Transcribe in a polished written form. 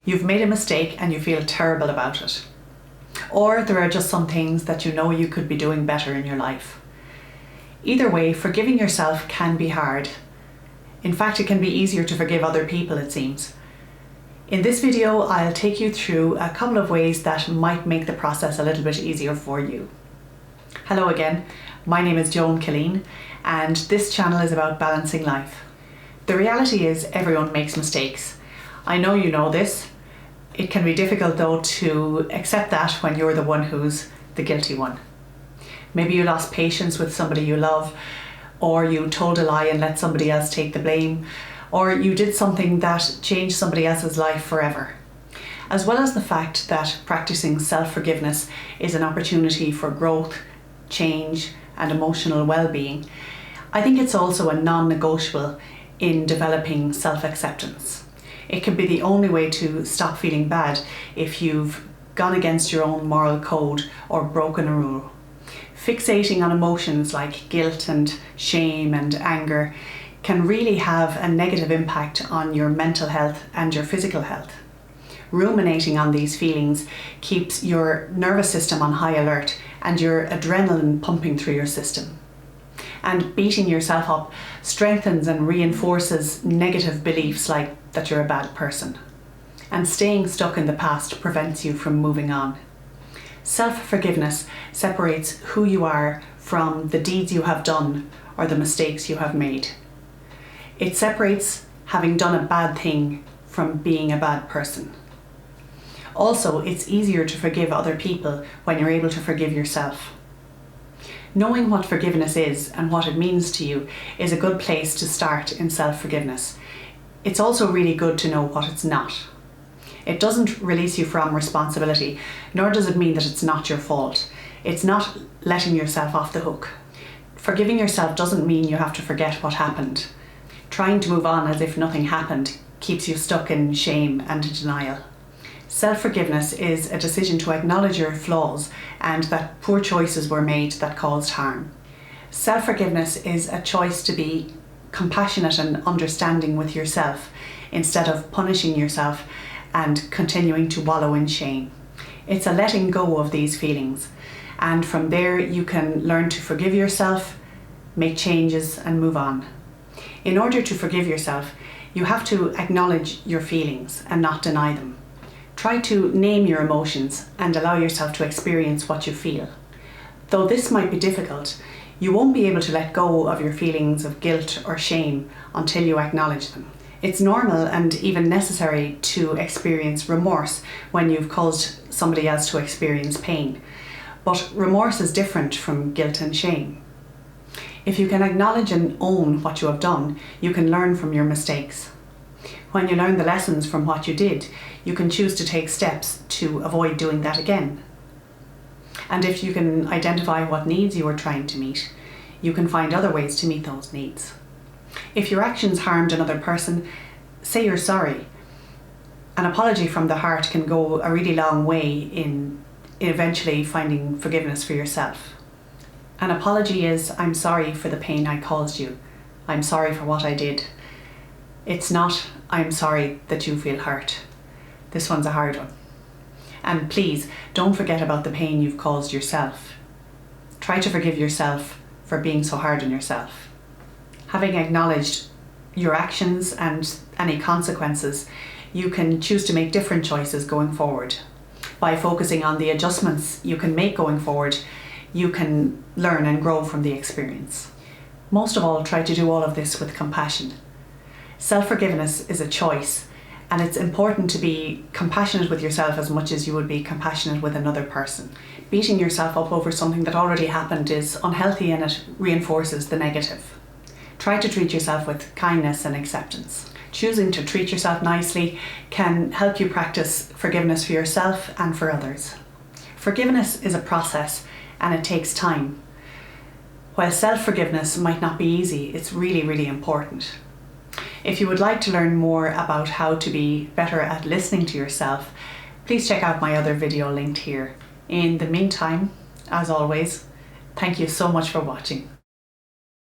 You've made a mistake and you feel terrible about it. Or there are just some things that you know you could be doing better in your life. Either way, forgiving yourself can be hard. In fact, it can be easier to forgive other people, it seems. In this video, I'll take you through a couple of ways that might make the process a little bit easier for you. Hello again, my name is Joan Killeen, and this channel is about balancing life. The reality is everyone makes mistakes. I know you know this. It can be difficult though to accept that when you're the one who's the guilty one. Maybe you lost patience with somebody you love, or you told a lie and let somebody else take the blame, or you did something that changed somebody else's life forever. As well as the fact that practicing self-forgiveness is an opportunity for growth, change, and emotional well-being, I think it's also a non-negotiable in developing self-acceptance. It can be the only way to stop feeling bad if you've gone against your own moral code or broken a rule. Fixating on emotions like guilt and shame and anger can really have a negative impact on your mental health and your physical health. Ruminating on these feelings keeps your nervous system on high alert and your adrenaline pumping through your system. And beating yourself up strengthens and reinforces negative beliefs like that you're a bad person. And staying stuck in the past prevents you from moving on. Self-forgiveness separates who you are from the deeds you have done or the mistakes you have made. It separates having done a bad thing from being a bad person. Also, it's easier to forgive other people when you're able to forgive yourself. Knowing what forgiveness is and what it means to you is a good place to start in self-forgiveness. It's also really good to know what it's not. It doesn't release you from responsibility, nor does it mean that it's not your fault. It's not letting yourself off the hook. Forgiving yourself doesn't mean you have to forget what happened. Trying to move on as if nothing happened keeps you stuck in shame and denial. Self-forgiveness is a decision to acknowledge your flaws and that poor choices were made that caused harm. Self-forgiveness is a choice to be compassionate and understanding with yourself instead of punishing yourself and continuing to wallow in shame. It's a letting go of these feelings, and from there you can learn to forgive yourself, make changes and move on. In order to forgive yourself, you have to acknowledge your feelings and not deny them. Try to name your emotions and allow yourself to experience what you feel. Though this might be difficult, you won't be able to let go of your feelings of guilt or shame until you acknowledge them. It's normal and even necessary to experience remorse when you've caused somebody else to experience pain. But remorse is different from guilt and shame. If you can acknowledge and own what you have done, you can learn from your mistakes. When you learn the lessons from what you did, you can choose to take steps to avoid doing that again. And if you can identify what needs you are trying to meet, you can find other ways to meet those needs. If your actions harmed another person, say you're sorry. An apology from the heart can go a really long way in eventually finding forgiveness for yourself. An apology is, I'm sorry for the pain I caused you. I'm sorry for what I did. It's not, I'm sorry that you feel hurt. This one's a hard one. And please, don't forget about the pain you've caused yourself. Try to forgive yourself for being so hard on yourself. Having acknowledged your actions and any consequences, you can choose to make different choices going forward. By focusing on the adjustments you can make going forward, you can learn and grow from the experience. Most of all, try to do all of this with compassion. Self-forgiveness is a choice, and it's important to be compassionate with yourself as much as you would be compassionate with another person. Beating yourself up over something that already happened is unhealthy and it reinforces the negative. Try to treat yourself with kindness and acceptance. Choosing to treat yourself nicely can help you practice forgiveness for yourself and for others. Forgiveness is a process and it takes time. While self-forgiveness might not be easy, it's really, really important. If you would like to learn more about how to be better at listening to yourself, please check out my other video linked here. In the meantime, as always, thank you so much for watching.